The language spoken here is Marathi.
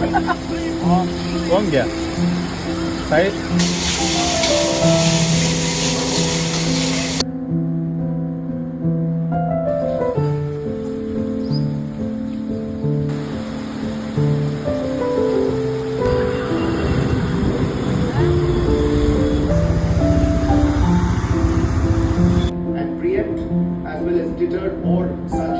Kaun Gaya Sahil? and preempt as well as deter all such